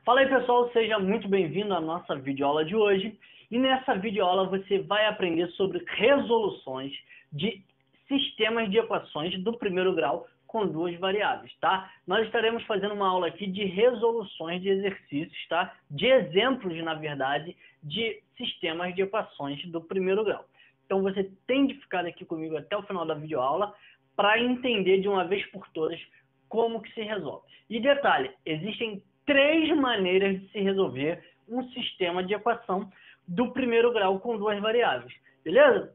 Fala aí pessoal, seja muito bem-vindo à nossa videoaula de hoje. E nessa videoaula você vai aprender sobre resoluções de sistemas de equações do primeiro grau com duas variáveis, tá? Nós estaremos fazendo uma aula aqui de resoluções de exercícios, tá? De exemplos, na verdade, de sistemas de equações do primeiro grau. Então você tem de ficar aqui comigo até o final da videoaula para entender de uma vez por todas como que se resolve. E detalhe, existem três maneiras de se resolver um sistema de equação do primeiro grau com duas variáveis, beleza?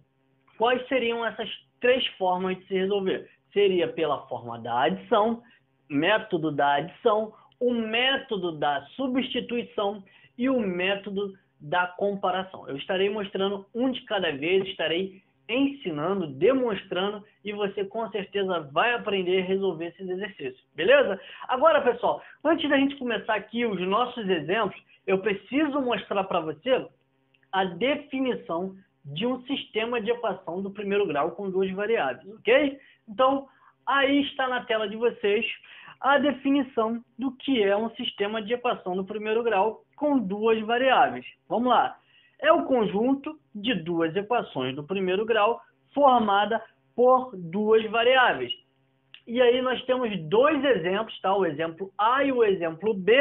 Quais seriam essas três formas de se resolver? Seria pela forma da adição, método da adição, o método da substituição e o método da comparação. Eu estarei mostrando um de cada vez, estarei ensinando, demonstrando, e você com certeza vai aprender a resolver esses exercícios, beleza? Agora, pessoal, antes da gente começar aqui os nossos exemplos, eu preciso mostrar para você a definição de um sistema de equação do primeiro grau com duas variáveis, ok? Então, aí está na tela de vocês a definição do que é um sistema de equação do primeiro grau com duas variáveis. Vamos lá. É o conjunto de duas equações do primeiro grau formada por duas variáveis. E aí nós temos dois exemplos, tá? O exemplo A e o exemplo B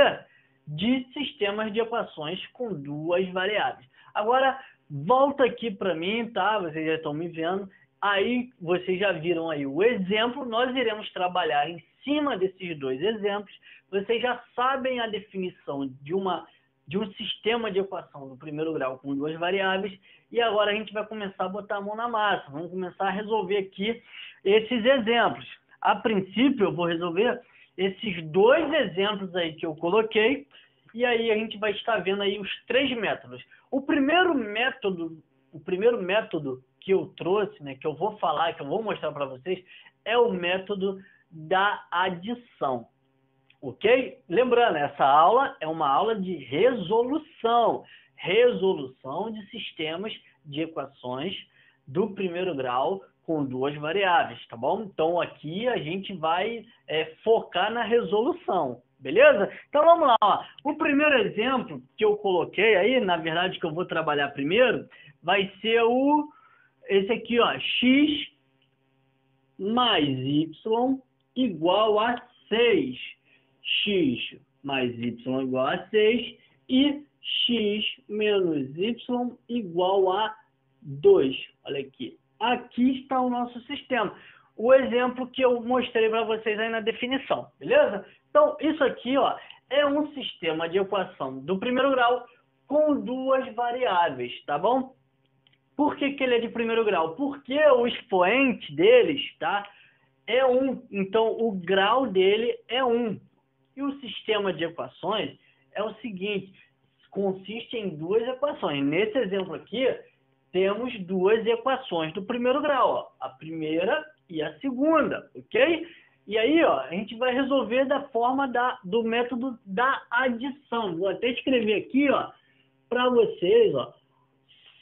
de sistemas de equações com duas variáveis. Agora, volta aqui para mim, tá? Vocês já estão me vendo. Aí, vocês já viram aí o exemplo. Nós iremos trabalhar em cima desses dois exemplos. Vocês já sabem a definição de um sistema de equação do primeiro grau com duas variáveis, e agora a gente vai começar a botar a mão na massa, vamos começar a resolver aqui esses exemplos. A princípio eu vou resolver esses dois exemplos aí que eu coloquei, e aí a gente vai estar vendo aí os três métodos. O primeiro método que eu trouxe, né, que eu vou falar, que eu vou mostrar para vocês, é o método da adição. Ok? Lembrando, essa aula é uma aula de resolução. Resolução de sistemas de equações do primeiro grau com duas variáveis, tá bom? Então, aqui a gente vai focar na resolução, beleza? Então, vamos lá. Ó. O primeiro exemplo que eu coloquei aí, na verdade, que eu vou trabalhar primeiro, vai ser esse aqui, ó, x mais y igual a 6. X mais y igual a 6 e x menos y igual a 2. Olha aqui. Aqui está o nosso sistema. O exemplo que eu mostrei para vocês aí na definição, beleza? Então, isso aqui, ó, é um sistema de equação do primeiro grau com duas variáveis, tá bom? Por que ele é de primeiro grau? Porque o expoente deles, tá, é 1. Então, o grau dele é 1. E o sistema de equações é o seguinte, consiste em duas equações. Nesse exemplo aqui, temos duas equações do primeiro grau, ó, a primeira e a segunda, ok? E aí, ó, a gente vai resolver da forma do método da adição. Vou até escrever aqui, ó, para vocês, ó,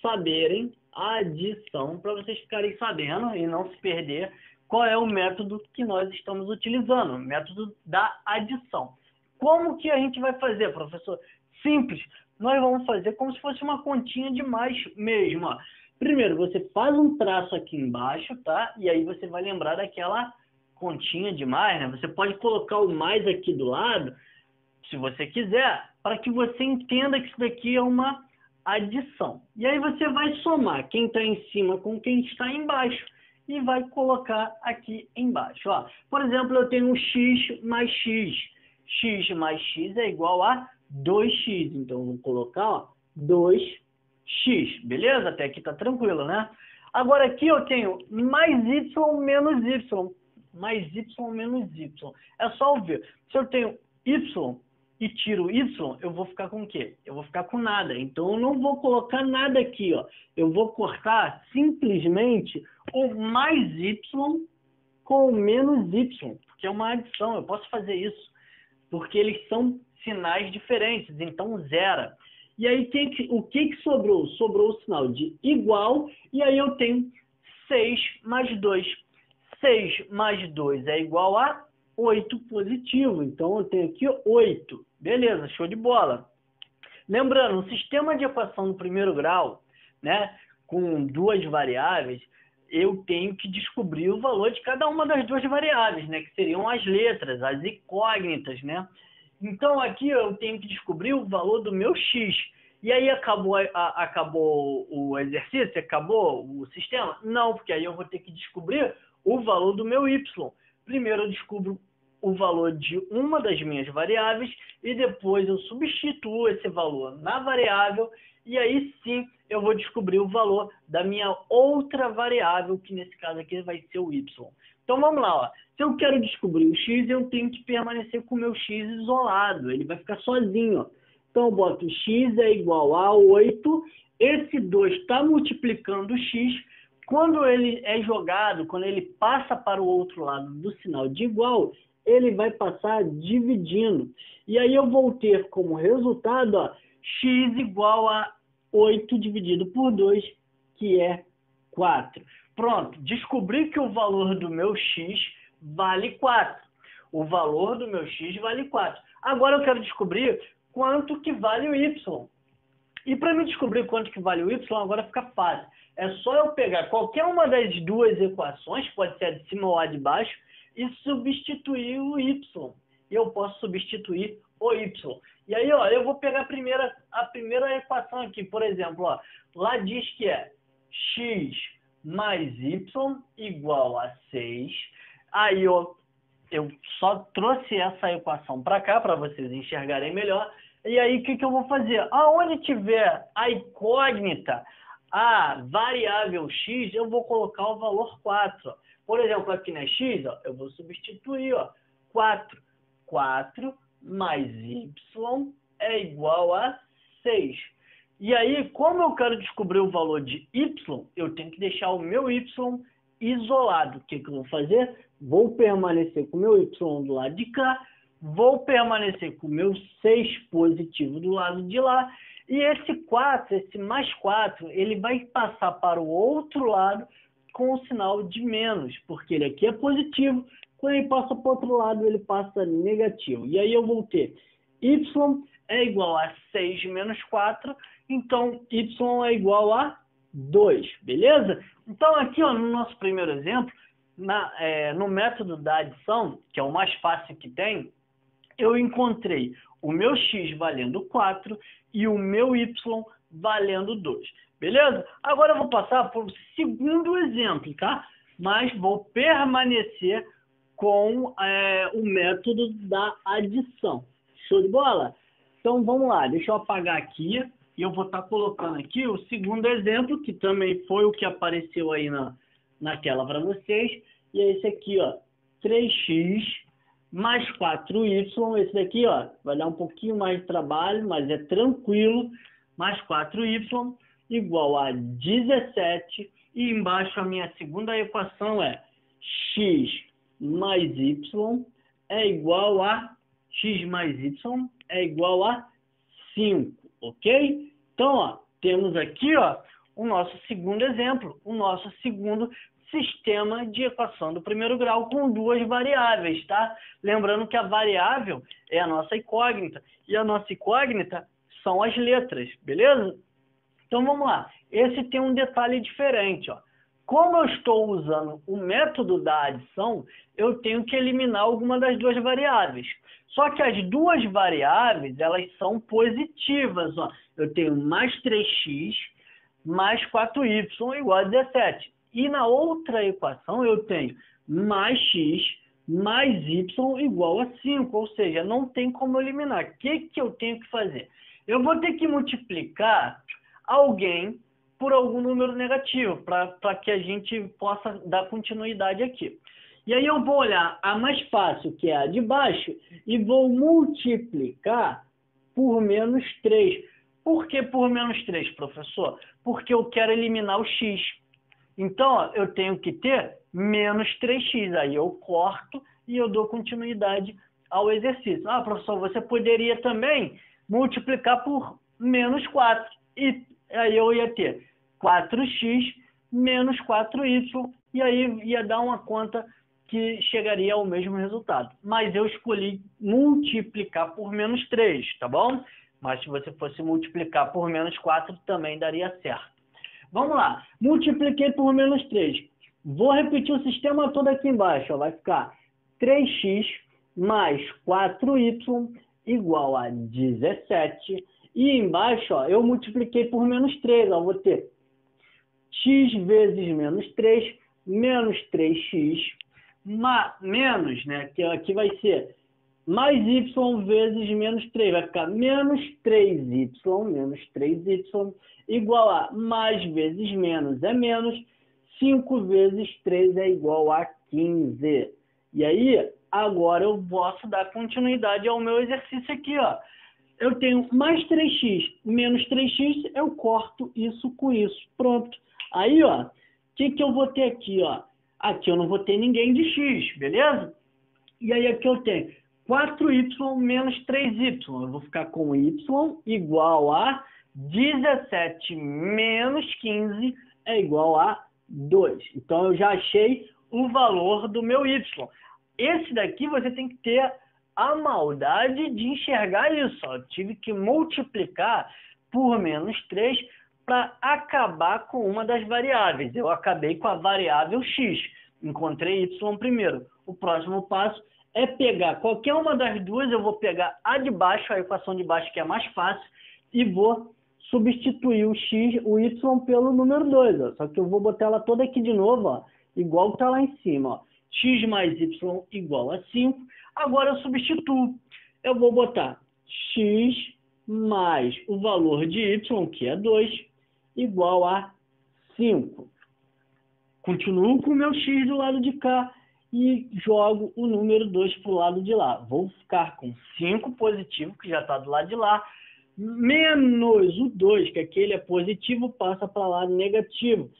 saberem a adição, para vocês ficarem sabendo e não se perder qual é o método que nós estamos utilizando, o método da adição. Como que a gente vai fazer, professor? Simples, nós vamos fazer como se fosse uma continha de mais mesmo. Ó. Primeiro, você faz um traço aqui embaixo, tá? E aí você vai lembrar daquela continha de mais, né? Você pode colocar o mais aqui do lado, se você quiser, para que você entenda que isso daqui é uma adição. E aí você vai somar quem está em cima com quem está embaixo. E vai colocar aqui embaixo. Ó. Por exemplo, eu tenho x mais x. X mais x é igual a 2x. Então, vou colocar ó, 2x. Beleza? Até aqui tá tranquilo, né? Agora, aqui eu tenho mais y menos y. Mais y menos y. É só ver. Se eu tenho y e tiro y, eu vou ficar com o quê? Eu vou ficar com nada. Então, eu não vou colocar nada aqui. Ó. Eu vou cortar simplesmente o mais y com o menos y, porque é uma adição, eu posso fazer isso, porque eles são sinais diferentes, então zera. E aí, o que sobrou? Sobrou o sinal de igual, e aí eu tenho 6 mais 2. 6 mais 2 é igual a 8 positivo. Então, eu tenho aqui 8. Beleza, show de bola. Lembrando, o sistema de equação do primeiro grau, né, com duas variáveis, eu tenho que descobrir o valor de cada uma das duas variáveis, né, que seriam as letras, as incógnitas, né? Então, aqui eu tenho que descobrir o valor do meu x. E aí acabou o exercício? Acabou o sistema? Não, porque aí eu vou ter que descobrir o valor do meu y. Primeiro eu descubro o valor de uma das minhas variáveis e depois eu substituo esse valor na variável e aí sim eu vou descobrir o valor da minha outra variável, que nesse caso aqui vai ser o y. Então vamos lá, ó. Se eu quero descobrir o x, eu tenho que permanecer com o meu x isolado, ele vai ficar sozinho, ó. Então eu boto x é igual a 8, esse 2 está multiplicando o x, quando ele é jogado, quando ele passa para o outro lado do sinal de igual, ele vai passar dividindo. E aí eu vou ter como resultado, ó, x igual a 8 dividido por 2, que é 4. Pronto, descobri que o valor do meu x vale 4. O valor do meu x vale 4. Agora eu quero descobrir quanto que vale o y. E para me descobrir quanto que vale o y, agora fica fácil. É só eu pegar qualquer uma das duas equações, pode ser a de cima ou a de baixo, e substituir o y. E eu posso substituir o y. E aí, ó, eu vou pegar a primeira equação aqui, por exemplo, ó, lá diz que é x mais y igual a 6. Aí eu só trouxe essa equação para cá, para vocês enxergarem melhor. E aí, o que eu vou fazer? Aonde tiver a incógnita, a variável x, eu vou colocar o valor 4. Ó. Por exemplo, aqui na x, ó, eu vou substituir, ó, 4. 4 mais y é igual a 6. E aí, como eu quero descobrir o valor de y, eu tenho que deixar o meu y isolado. O que eu vou fazer? Vou permanecer com o meu y do lado de cá, vou permanecer com o meu 6 positivo do lado de lá, e esse 4, esse mais 4, ele vai passar para o outro lado com o sinal de menos, porque ele aqui é positivo, quando ele passa para o outro lado, ele passa negativo. E aí eu vou ter y é igual a 6 menos 4, então y é igual a 2, beleza? Então aqui, ó, no nosso primeiro exemplo, no método da adição, que é o mais fácil que tem, eu encontrei o meu x valendo 4 e o meu y valendo 2. Beleza? Agora eu vou passar para o segundo exemplo, tá? Mas vou permanecer com o método da adição. Show de bola? Então vamos lá, deixa eu apagar aqui e eu vou estar colocando aqui o segundo exemplo, que também foi o que apareceu aí na tela para vocês. E é esse aqui, ó, 3x mais 4y, esse daqui, ó, vai dar um pouquinho mais de trabalho, mas é tranquilo, mais 4y igual a 17, e embaixo a minha segunda equação é x mais y é igual a x mais y é igual a 5, ok? Então, ó, temos aqui, ó, o nosso segundo exemplo, o nosso segundo sistema de equação do primeiro grau com duas variáveis, tá? Lembrando que a variável é a nossa incógnita, e a nossa incógnita são as letras, beleza? Então vamos lá, esse tem um detalhe diferente, ó. Como eu estou usando o método da adição, eu tenho que eliminar alguma das duas variáveis. Só que as duas variáveis, elas são positivas, ó. Eu tenho mais 3x mais 4y igual a 17. E na outra equação eu tenho mais x mais y igual a 5, ou seja, não tem como eliminar. O que eu tenho que fazer? Eu vou ter que multiplicar alguém por algum número negativo, para que a gente possa dar continuidade aqui. E aí eu vou olhar a mais fácil, que é a de baixo, e vou multiplicar por menos 3. Por que por menos 3, professor? Porque eu quero eliminar o x. Então, ó, eu tenho que ter menos 3x. Aí eu corto e eu dou continuidade ao exercício. Ah, professor, você poderia também multiplicar por menos 4. E aí eu ia ter 4x menos 4y e aí ia dar uma conta que chegaria ao mesmo resultado. Mas eu escolhi multiplicar por menos 3, tá bom? Mas se você fosse multiplicar por menos 4, também daria certo. Vamos lá, multipliquei por menos 3. Vou repetir o sistema todo aqui embaixo, ó. Vai ficar 3x mais 4y igual a 17. E embaixo, ó, eu multipliquei por menos 3. Ó, vou ter x vezes menos 3, menos 3x, menos, né, que aqui vai ser mais y vezes menos 3. Vai ficar menos 3y, igual a mais vezes menos é menos, 5 vezes 3 é igual a 15. E aí, agora eu posso dar continuidade ao meu exercício aqui, ó. Eu tenho mais 3x, menos 3x, eu corto isso com isso. Pronto. Aí, ó, o que eu vou ter aqui, ó? Aqui eu não vou ter ninguém de x, beleza? E aí aqui eu tenho 4y menos 3y. Eu vou ficar com y igual a 17 menos 15 é igual a 2. Então, eu já achei o valor do meu y. Esse daqui você tem que ter a maldade de enxergar isso. Ó. Eu tive que multiplicar por menos 3 para acabar com uma das variáveis. Eu acabei com a variável x. Encontrei y primeiro. O próximo passo é pegar qualquer uma das duas. Eu vou pegar a de baixo, a equação de baixo que é mais fácil, e vou substituir o x, o y pelo número 2. Ó. Só que eu vou botar ela toda aqui de novo, ó, igual está lá em cima. Ó. X mais y igual a 5. Agora eu substituo. Eu vou botar x mais o valor de y, que é 2, igual a 5. Continuo com o meu x do lado de cá e jogo o número 2 para o lado de lá. Vou ficar com 5 positivo, que já está do lado de lá, menos o 2, que aquele é positivo, passa para lá negativo.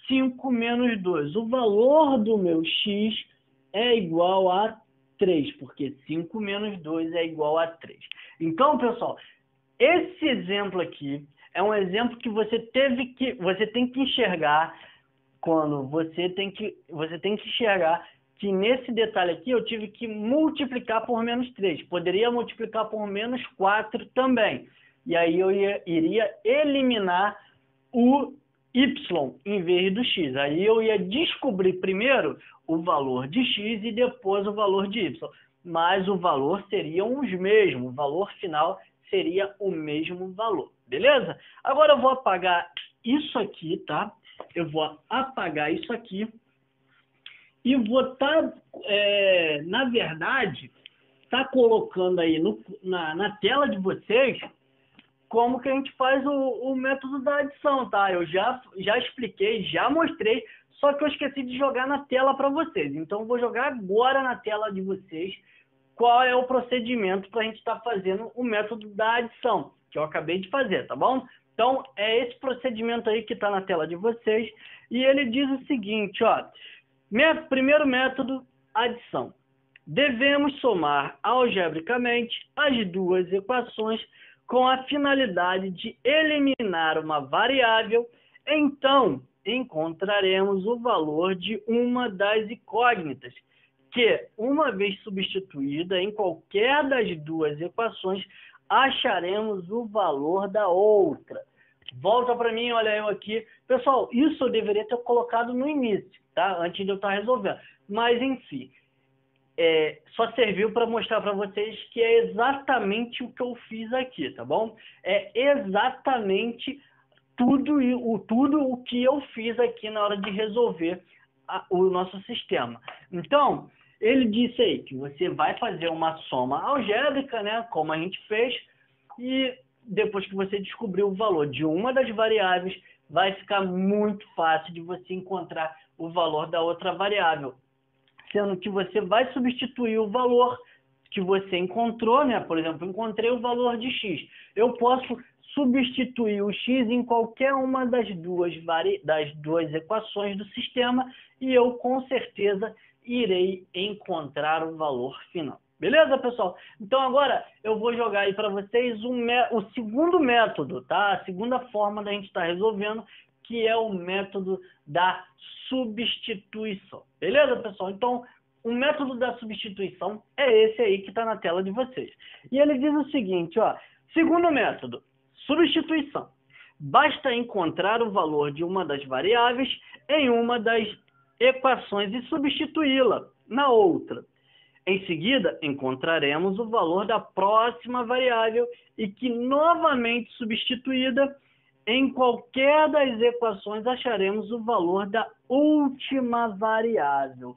5 menos 2. O valor do meu x é igual a 3, porque 5 menos 2 é igual a 3. Então, pessoal, esse exemplo aqui é um exemplo que você tem que enxergar quando você tem que enxergar que nesse detalhe aqui eu tive que multiplicar por menos 3. Poderia multiplicar por menos 4 também. E aí eu iria eliminar o y em vez do x. Aí eu ia descobrir primeiro o valor de x e depois o valor de y. Mas o valor seriam os mesmos. O valor final seria o mesmo valor. Beleza? Agora eu vou apagar isso aqui, tá? Eu vou apagar isso aqui e vou estar, na verdade, colocando aí na tela de vocês como que a gente faz o método da adição, tá? Eu já expliquei, já mostrei, só que eu esqueci de jogar na tela para vocês. Então, eu vou jogar agora na tela de vocês qual é o procedimento para a gente estar fazendo o método da adição, que eu acabei de fazer, tá bom? Então, é esse procedimento aí que está na tela de vocês. E ele diz o seguinte, ó. Primeiro método, adição. Devemos somar algebricamente as duas equações com a finalidade de eliminar uma variável. Então, encontraremos o valor de uma das incógnitas, que, uma vez substituída em qualquer das duas equações, acharemos o valor da outra. Volta para mim, olha eu aqui. Pessoal, isso eu deveria ter colocado no início, tá? Antes de eu estar resolvendo. Mas, enfim, só serviu para mostrar para vocês que é exatamente o que eu fiz aqui, tá bom? É exatamente tudo o que eu fiz aqui na hora de resolver o nosso sistema. Então, ele disse aí que você vai fazer uma soma algébrica, né, como a gente fez, e depois que você descobrir o valor de uma das variáveis, vai ficar muito fácil de você encontrar o valor da outra variável, sendo que você vai substituir o valor que você encontrou, né? Por exemplo, encontrei o valor de x. Eu posso substituir o x em qualquer uma das duas equações do sistema e eu, com certeza, irei encontrar o valor final. Beleza, pessoal? Então, agora eu vou jogar aí para vocês o segundo método, tá? A segunda forma da gente estar resolvendo, que é o método da substituição. Beleza, pessoal? Então, o método da substituição é esse aí que está na tela de vocês. E ele diz o seguinte, ó, segundo método, substituição. Basta encontrar o valor de uma das variáveis em uma das equações e substituí-la na outra. Em seguida, encontraremos o valor da próxima variável e que, novamente substituída, em qualquer das equações acharemos o valor da última variável.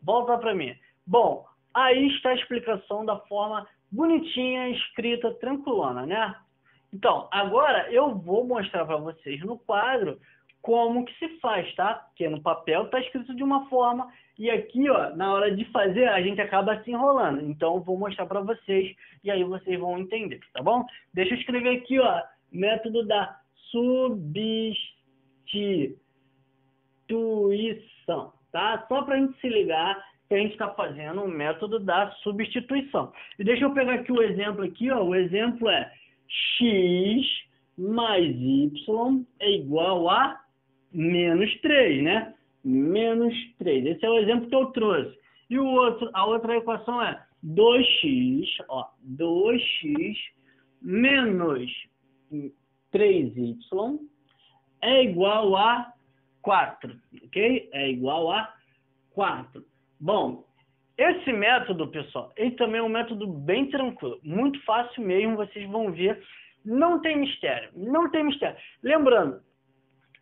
Volta para mim. Bom, aí está a explicação da forma bonitinha, escrita, tranquilona, né? Então, agora eu vou mostrar para vocês no quadro como que se faz, tá? Porque no papel está escrito de uma forma e aqui, ó, na hora de fazer, a gente acaba se enrolando. Então, eu vou mostrar para vocês e aí vocês vão entender, tá bom? Deixa eu escrever aqui, ó, método da substituição, tá? Só para a gente se ligar que a gente está fazendo o método da substituição. E deixa eu pegar aqui o exemplo aqui, ó. O exemplo é x mais y é igual a menos 3, né? Menos 3. Esse é o exemplo que eu trouxe. E a outra equação é 2x, ó, 2x menos 3y é igual a 4, ok? É igual a 4. Bom, esse método, pessoal, ele também é um método bem tranquilo, muito fácil mesmo, vocês vão ver, não tem mistério, não tem mistério. Lembrando,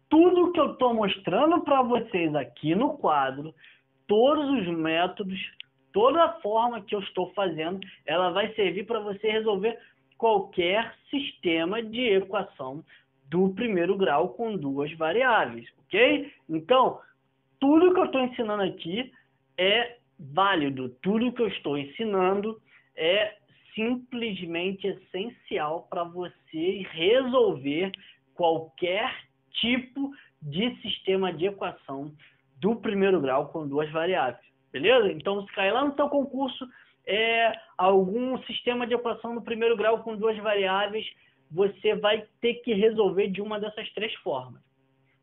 tudo que eu estou mostrando para vocês aqui no quadro, todos os métodos, toda a forma que eu estou fazendo, ela vai servir para você resolver qualquer sistema de equação do primeiro grau com duas variáveis, ok? Então, tudo que eu estou ensinando aqui é válido, tudo que eu estou ensinando é simplesmente essencial para você resolver qualquer tipo de sistema de equação do primeiro grau com duas variáveis, beleza? Então, se cair lá no seu concurso algum sistema de equação do primeiro grau com duas variáveis, você vai ter que resolver de uma dessas três formas.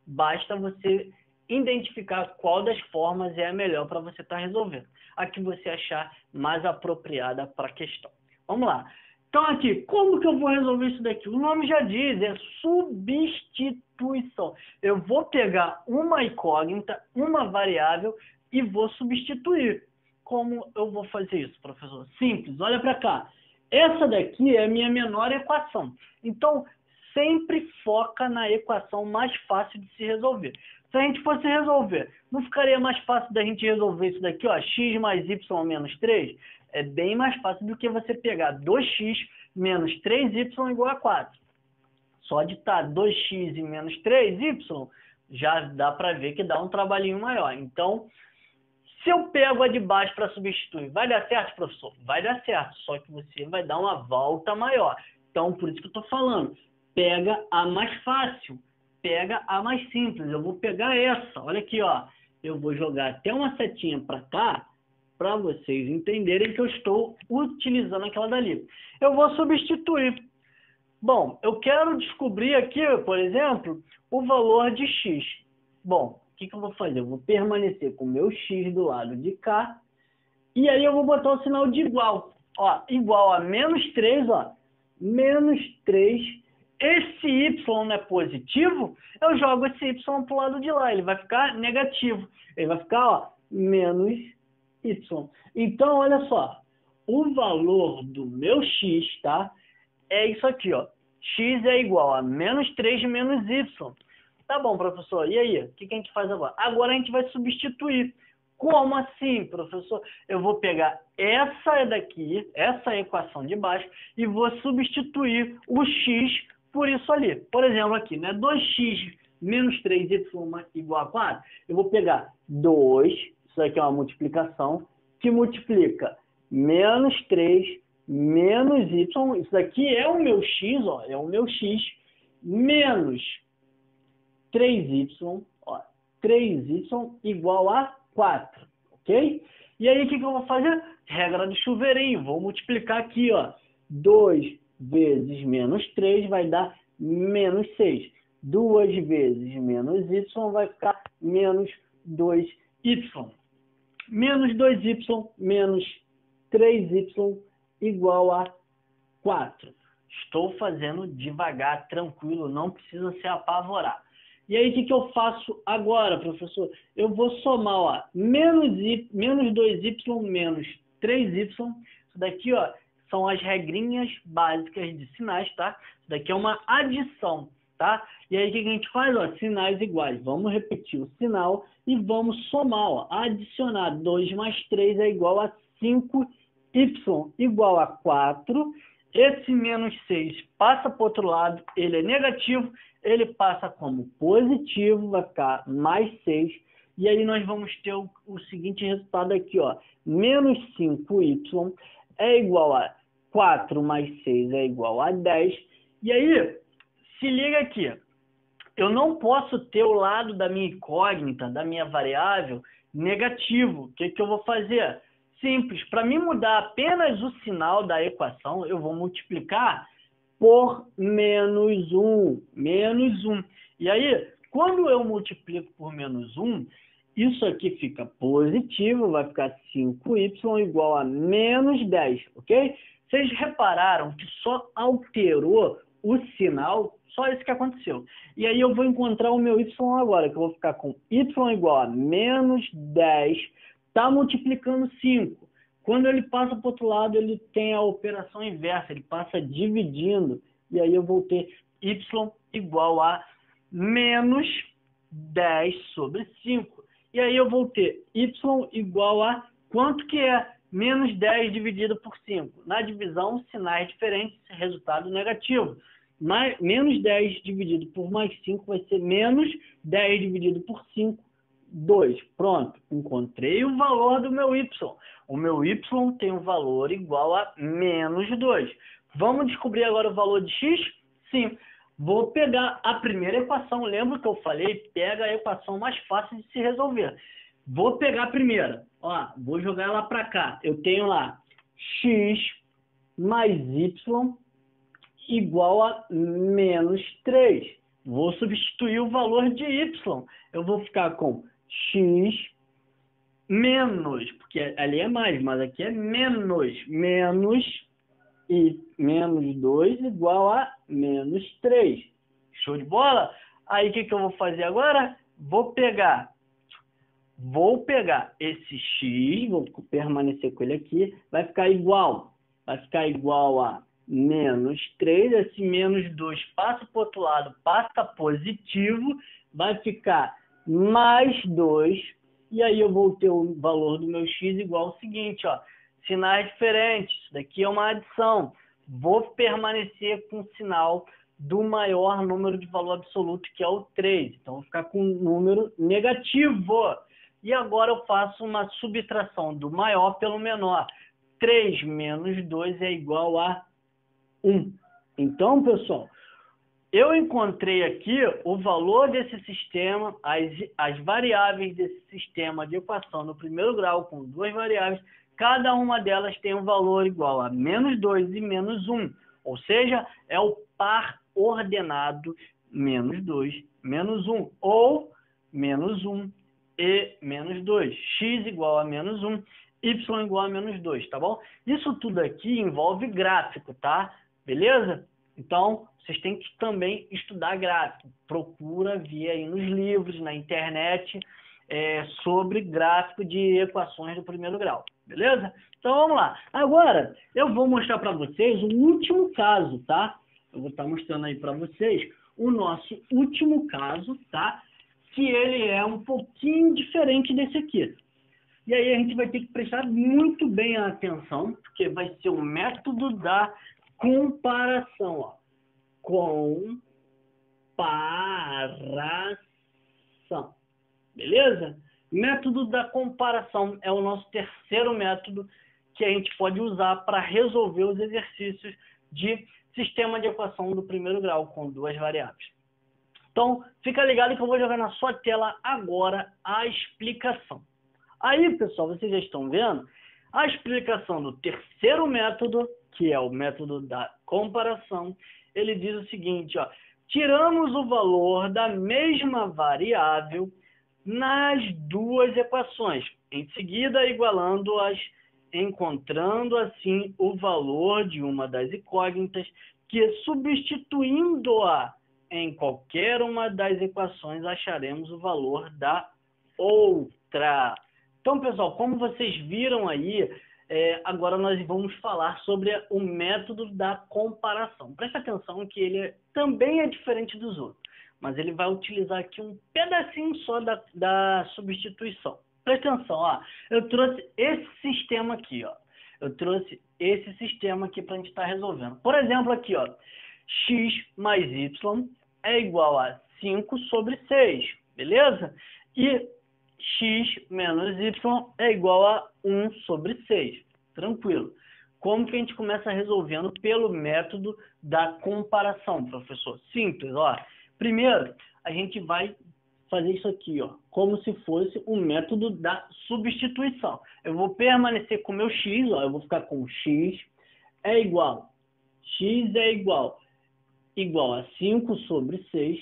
Basta você identificar qual das formas é a melhor para você estar resolvendo. A que você achar mais apropriada para a questão. Vamos lá. Então aqui, como que eu vou resolver isso daqui? O nome já diz, é substituição. Eu vou pegar uma incógnita, uma variável e vou substituir. Como eu vou fazer isso, professor? Simples, olha para cá. Essa daqui é a minha menor equação. Então, sempre foca na equação mais fácil de se resolver. Se a gente fosse resolver, não ficaria mais fácil da gente resolver isso daqui, ó, x mais y menos 3? É bem mais fácil do que você pegar 2x menos 3y igual a 4. Só de estar 2x e menos 3y, já dá para ver que dá um trabalhinho maior. Então, se eu pego a de baixo para substituir, vai dar certo, professor? Vai dar certo, só que você vai dar uma volta maior. Então, por isso que eu estou falando, pega a mais fácil, pega a mais simples. Eu vou pegar essa, olha aqui, ó. Eu vou jogar até uma setinha para cá, para vocês entenderem que eu estou utilizando aquela dali. Eu vou substituir. Bom, eu quero descobrir aqui, por exemplo, o valor de x. Bom, o que eu vou fazer? Eu vou permanecer com o meu x do lado de cá. E aí eu vou botar o sinal de igual. Ó, igual a menos 3, ó. Menos 3. Esse y não é positivo, eu jogo esse y para o lado de lá. Ele vai ficar negativo. Ele vai ficar, ó, menos y. Então, olha só. O valor do meu x, tá? É isso aqui, ó. X é igual a menos 3 menos y. Tá bom, professor. E aí? O que a gente faz agora? Agora a gente vai substituir. Como assim, professor? Eu vou pegar essa daqui, essa equação de baixo, e vou substituir o x por isso ali. Por exemplo, aqui, né? 2x menos 3y igual a 4. Eu vou pegar 2, isso aqui é uma multiplicação, que multiplica menos 3 menos y, isso daqui é o meu x, ó, é o meu x, menos 3y, ó, 3y igual a 4, ok? E aí, o que eu vou fazer? Regra do chuveirinho, vou multiplicar aqui, ó, 2 vezes menos 3 vai dar menos 6. 2 vezes menos y vai ficar menos 2y. Menos 2y menos 3y igual a 4. Estou fazendo devagar, tranquilo, não precisa se apavorar. E aí, o que eu faço agora, professor? Eu vou somar, ó, menos 2y menos 3y. Isso daqui, ó, são as regrinhas básicas de sinais, tá? Isso daqui é uma adição, tá? E aí, o que a gente faz? Ó, sinais iguais. Vamos repetir o sinal e vamos somar, ó. Adicionar 2 mais 3 é igual a 5y igual a 4. Esse menos 6 passa para o outro lado, ele é negativo, ele passa como positivo, vai ficar mais 6. E aí nós vamos ter o seguinte resultado aqui, ó. Menos 5y é igual a 4 mais 6 é igual a 10. E aí, se liga aqui. Eu não posso ter o lado da minha incógnita, da minha variável, negativo. O que eu vou fazer? Simples. Para mim mudar apenas o sinal da equação, eu vou multiplicar por menos 1. Menos 1. E aí, quando eu multiplico por menos 1, isso aqui fica positivo, vai ficar 5y igual a menos 10, ok? Vocês repararam que só alterou o sinal, só isso que aconteceu. E aí eu vou encontrar o meu y agora, que eu vou ficar com y igual a menos 10, está multiplicando 5. Quando ele passa para o outro lado, ele tem a operação inversa, ele passa dividindo, e aí eu vou ter y igual a menos 10 sobre 5. E aí eu vou ter y igual a quanto que é? Menos 10 dividido por 5. Na divisão, sinais diferentes, resultado negativo. Menos 10 dividido por mais 5 vai ser menos 10 dividido por 5, 2. Pronto, encontrei o valor do meu y. O meu y tem um valor igual a menos 2. Vamos descobrir agora o valor de x? Sim. Vou pegar a primeira equação. Lembra que eu falei? Pega a equação mais fácil de se resolver. Vou pegar a primeira. Ó, vou jogar ela para cá. Eu tenho lá x mais y igual a menos 3. Vou substituir o valor de y. Eu vou ficar com x menos, porque ali é mais, mas aqui é menos, e menos 2 igual a menos 3. Show de bola? Aí o que eu vou fazer agora? Vou pegar esse x, vou permanecer com ele aqui, vai ficar igual a menos 3, esse menos 2 passa para o outro lado, passa positivo, vai ficar mais 2, e aí eu vou ter o valor do meu x igual ao seguinte, ó, sinais diferentes, isso daqui é uma adição, vou permanecer com o sinal do maior número de valor absoluto, que é o 3, então vou ficar com um número negativo, e agora eu faço uma subtração do maior pelo menor, 3 menos 2 é igual a 1. Então, pessoal, eu encontrei aqui o valor desse sistema, as variáveis desse sistema de equação no primeiro grau com duas variáveis, cada uma delas tem um valor igual a menos 2 e menos 1, ou seja, é o par ordenado menos 2, menos 1, ou menos 1 e menos 2, x igual a menos 1, y igual a menos 2, tá bom? Isso tudo aqui envolve gráfico, tá? Beleza? Então, vocês têm que também estudar gráfico. Procura ver aí nos livros, na internet, sobre gráfico de equações do primeiro grau. Beleza? Então, vamos lá. Agora, eu vou mostrar para vocês o último caso, tá? Eu vou estar mostrando aí para vocês o nosso último caso, tá? Que ele é um pouquinho diferente desse aqui. E aí a gente vai ter que prestar muito bem atenção, porque vai ser o método da comparação, ó. Comparação. Beleza? Método da comparação é o nosso terceiro método que a gente pode usar para resolver os exercícios de sistema de equação do primeiro grau com duas variáveis. Então, fica ligado que eu vou jogar na sua tela agora a explicação. Aí, pessoal, vocês já estão vendo a explicação do terceiro método, que é o método da comparação. Ele diz o seguinte, ó, tiramos o valor da mesma variável nas duas equações, em seguida igualando-as, encontrando assim o valor de uma das incógnitas, que substituindo-a em qualquer uma das equações acharemos o valor da outra. Então, pessoal, como vocês viram aí, agora nós vamos falar sobre o método da comparação. Preste atenção que ele também é diferente dos outros, mas ele vai utilizar aqui um pedacinho só da substituição. Preste atenção, ó, eu trouxe esse sistema aqui, ó. Eu trouxe esse sistema aqui para a gente estar resolvendo. Por exemplo, aqui, ó, x mais y é igual a 5 sobre 6, beleza? E x menos y é igual a 1 sobre 6. Tranquilo. Como que a gente começa resolvendo pelo método da comparação, professor? Simples, ó. Primeiro, a gente vai fazer isso aqui, ó, como se fosse o método da substituição. Eu vou permanecer com o meu x, ó, eu vou ficar com x é igual a 5 sobre 6,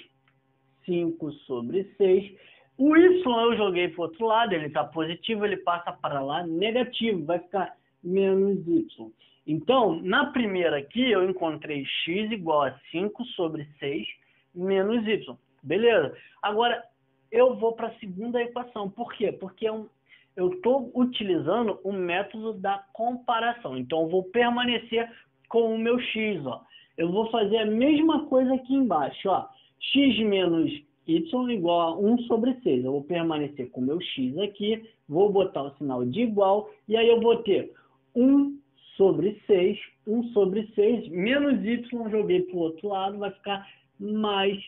5 sobre 6. O y eu joguei para o outro lado, ele está positivo, ele passa para lá negativo, vai ficar menos y. Então, na primeira aqui, eu encontrei x igual a 5 sobre 6 menos y. Beleza? Agora, eu vou para a segunda equação. Por quê? Porque eu estou utilizando o método da comparação. Então, eu vou permanecer com o meu x, ó. Eu vou fazer a mesma coisa aqui embaixo, ó. X menos y igual a 1 sobre 6. Eu vou permanecer com o meu x aqui, vou botar o sinal de igual, e aí eu vou ter 1 sobre 6, menos y, joguei para o outro lado, vai ficar mais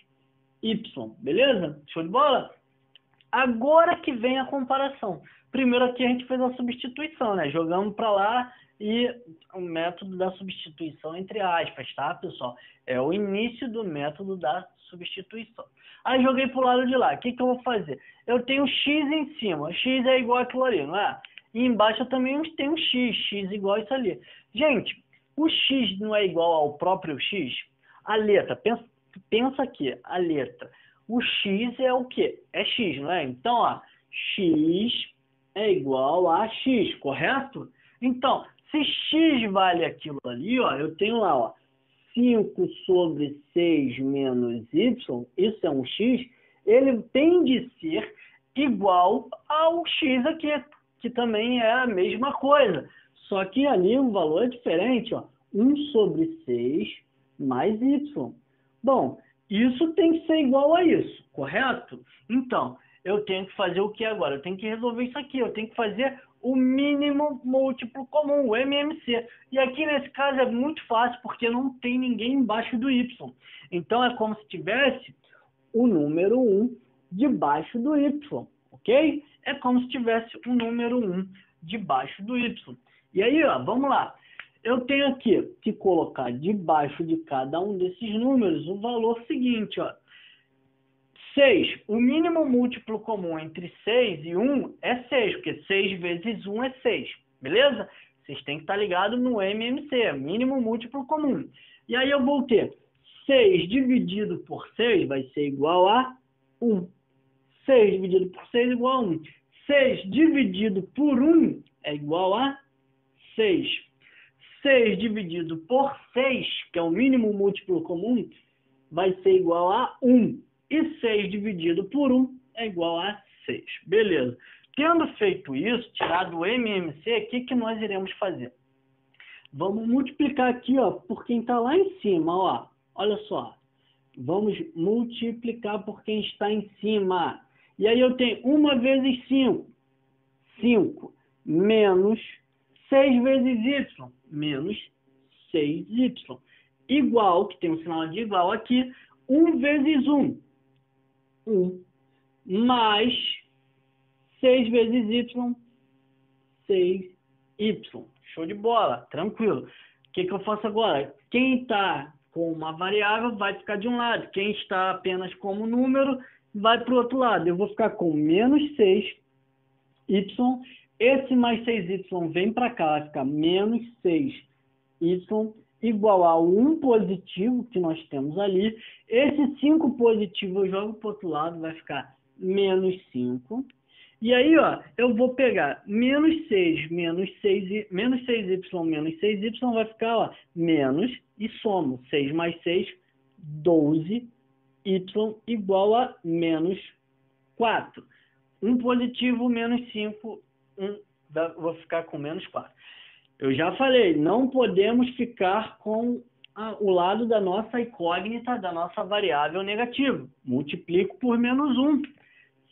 y, beleza? Show de bola? Agora que vem a comparação. Primeiro aqui a gente fez a substituição, né? Jogamos para lá e o método da substituição entre aspas, tá, pessoal? É o início do método da substituição. Aí joguei para o lado de lá. O que eu vou fazer? Eu tenho x em cima. X é igual àquilo ali, não é? E embaixo eu também tenho x igual a isso ali. Gente, o x não é igual ao próprio x? A letra, pensa aqui, a letra. O x é o quê? É x, não é? Então, ó, x é igual a x, correto? Então, se x vale aquilo ali, ó, eu tenho lá, ó, 5 sobre 6 menos y, isso é um x, ele tem de ser igual ao x aqui, que também é a mesma coisa. Só que ali o valor é diferente, ó, 1 sobre 6 mais y. Bom, isso tem que ser igual a isso, correto? Então, eu tenho que fazer o que agora? Eu tenho que resolver isso aqui, eu tenho que fazer o mínimo múltiplo comum, o MMC. E aqui nesse caso é muito fácil, porque não tem ninguém embaixo do y. Então é como se tivesse o número 1 debaixo do y, ok? É como se tivesse o número 1 debaixo do y. E aí, ó, vamos lá. Eu tenho aqui que colocar debaixo de cada um desses números o valor seguinte, ó. 6, o mínimo múltiplo comum entre 6 e 1 é 6, porque 6 vezes 1 é 6, beleza? Vocês têm que estar ligados no MMC, mínimo múltiplo comum. E aí eu vou ter 6 dividido por 6 vai ser igual a 1. 6 dividido por 6 é igual a 1. 6 dividido por 1 é igual a 6. 6 dividido por 6, que é o mínimo múltiplo comum, vai ser igual a 1. E 6 dividido por 1 é igual a 6. Beleza. Tendo feito isso, tirado o MMC, o que nós iremos fazer? Vamos multiplicar aqui, ó, por quem está lá em cima, ó. Olha só. Vamos multiplicar por quem está em cima. E aí eu tenho 1 vezes 5. 5 menos 6 vezes y. Menos 6y. Igual, que tem um sinal de igual aqui, 1 vezes 1. 1 mais 6 vezes y, 6y. Show de bola, tranquilo. O que eu faço agora? Quem está com uma variável vai ficar de um lado. Quem está apenas como número vai para o outro lado. Eu vou ficar com menos 6y. Esse mais 6y vem para cá, vai ficar menos 6y igual a 1 positivo que nós temos ali. Esse 5 positivo eu jogo para o outro lado, vai ficar menos 5. E aí, ó, eu vou pegar menos 6, menos 6y menos 6y vai ficar, ó, menos, e somo 6 mais 6, 12, y igual a menos 4. 1 positivo, menos 5, vou ficar com menos 4. Eu já falei, não podemos ficar com o lado da nossa incógnita, da nossa variável negativa. Multiplico por menos 1.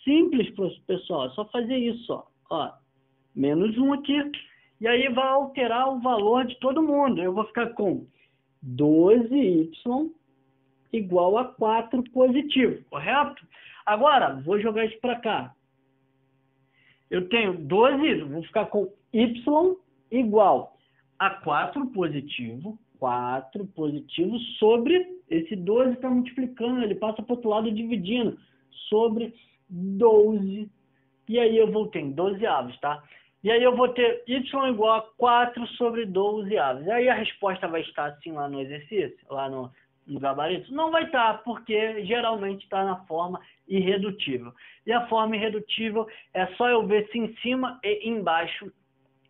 Simples, pessoal, é só fazer isso, ó. Menos 1 aqui. E aí vai alterar o valor de todo mundo. Eu vou ficar com 12y igual a 4 positivo, correto? Agora, vou jogar isso para cá. Eu tenho 12y, vou ficar com y igual a 4 positivo sobre esse 12 está multiplicando, ele passa para o outro lado dividindo, sobre 12, e aí eu vou ter 12 avos, tá? E aí eu vou ter y igual a 4 sobre 12 avos. Aí a resposta vai estar assim lá no exercício, lá no gabarito? Não vai estar, porque geralmente está na forma irredutível. E a forma irredutível é só eu ver se em cima e embaixo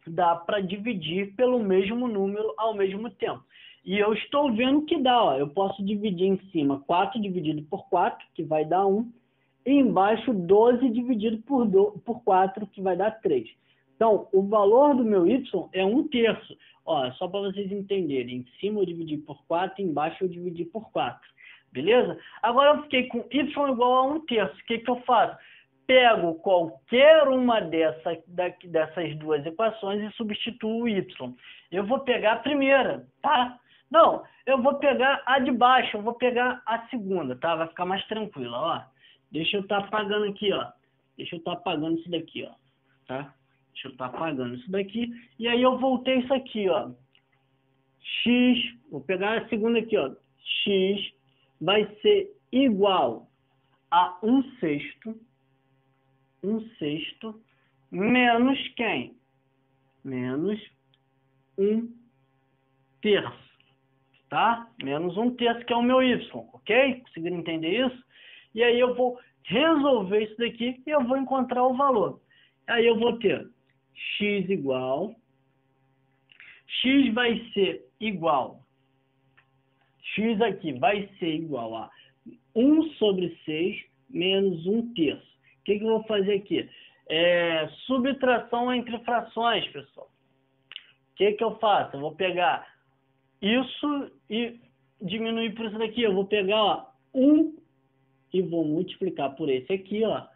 dá para dividir pelo mesmo número ao mesmo tempo. E eu estou vendo que dá, ó. Eu posso dividir em cima 4 dividido por 4, que vai dar 1, e embaixo 12 dividido por 4, que vai dar 3. Então, o valor do meu y é 1/3. Ó, só para vocês entenderem. Em cima eu dividi por 4, embaixo eu dividi por 4. Beleza? Agora eu fiquei com y igual a 1/3. O que eu faço? Pego qualquer uma dessas duas equações e substituo o y. Eu vou pegar a primeira, tá? Não, eu vou pegar a de baixo, eu vou pegar a segunda, tá? Vai ficar mais tranquilo, ó. Deixa eu estar apagando aqui, ó. Deixa eu estar apagando isso daqui, ó. Tá? Deixa eu estar apagando isso daqui. E aí eu voltei isso aqui, ó. X, vou pegar a segunda aqui, ó. X vai ser igual a 1/6. 1/6 menos quem? Menos 1/3. Tá? Menos 1/3, que é o meu y, ok? Conseguiram entender isso? E aí eu vou resolver isso daqui e eu vou encontrar o valor. Aí eu vou ter x igual... X vai ser igual... X aqui vai ser igual a 1 sobre 6 menos 1/3. O que eu vou fazer aqui? Subtração entre frações, pessoal. O que eu faço? Eu vou pegar isso e diminuir por isso daqui. Eu vou pegar, ó, 1 e vou multiplicar por esse aqui, ó.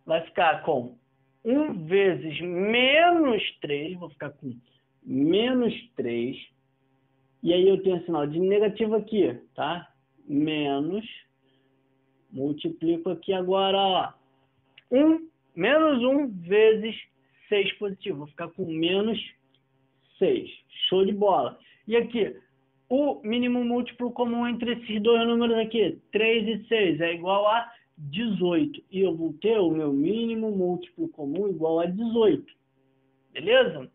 Vai ficar com 1 vezes menos 3. Vou ficar com menos 3. E aí eu tenho sinal de negativo aqui, tá? Menos. Multiplico aqui agora, ó. Menos 1 vezes 6 positivo. Vou ficar com menos 6. Show de bola. E aqui, o mínimo múltiplo comum entre esses dois números aqui, 3 e 6, é igual a 18. E eu vou ter o meu mínimo múltiplo comum igual a 18. Beleza?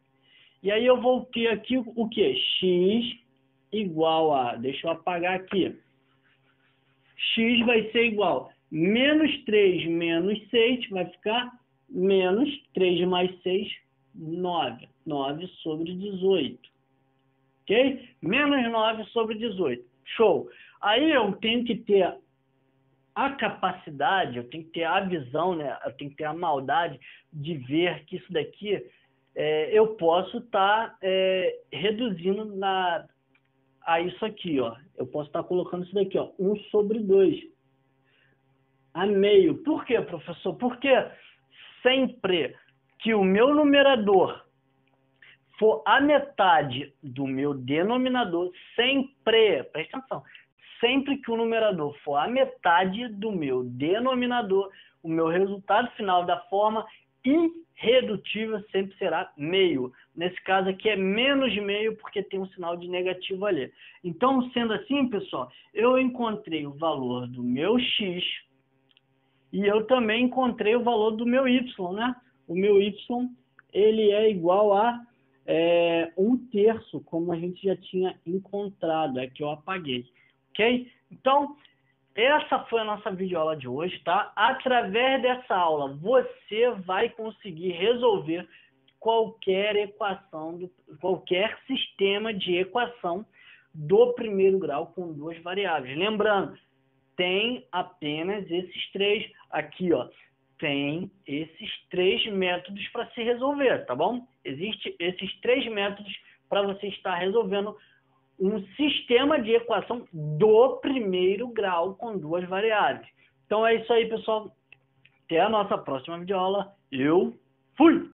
E aí eu vou ter aqui o que? X igual a... Deixa eu apagar aqui. X vai ser igual a menos 3 menos 6, vai ficar menos 3 mais 6, 9. 9 sobre 18. Ok? Menos 9 sobre 18. Show. Aí eu tenho que ter a capacidade, eu tenho que ter a visão, né? Eu tenho que ter a maldade de ver que isso daqui eu posso estar reduzindo a isso aqui, ó. Eu posso estar colocando isso daqui, ó, 1 sobre 2 a meio. Por quê, professor? Porque sempre que o meu numerador for a metade do meu denominador, presta atenção, sempre que o numerador for a metade do meu denominador, o meu resultado final da forma irredutível sempre será meio. Nesse caso aqui é menos meio, porque tem um sinal de negativo ali. Então, sendo assim, pessoal, eu encontrei o valor do meu x e eu também encontrei o valor do meu y, né? O meu y, ele é igual a 1/3, como a gente já tinha encontrado, é que eu apaguei, ok? Então, essa foi a nossa videoaula de hoje, tá? Através dessa aula, você vai conseguir resolver qualquer equação, qualquer sistema de equação do primeiro grau com duas variáveis. Lembrando, tem apenas esses três aqui, ó. Tem esses três métodos para se resolver, tá bom? Existem esses três métodos para você estar resolvendo um sistema de equação do primeiro grau com duas variáveis. Então é isso aí, pessoal. Até a nossa próxima videoaula. Eu fui!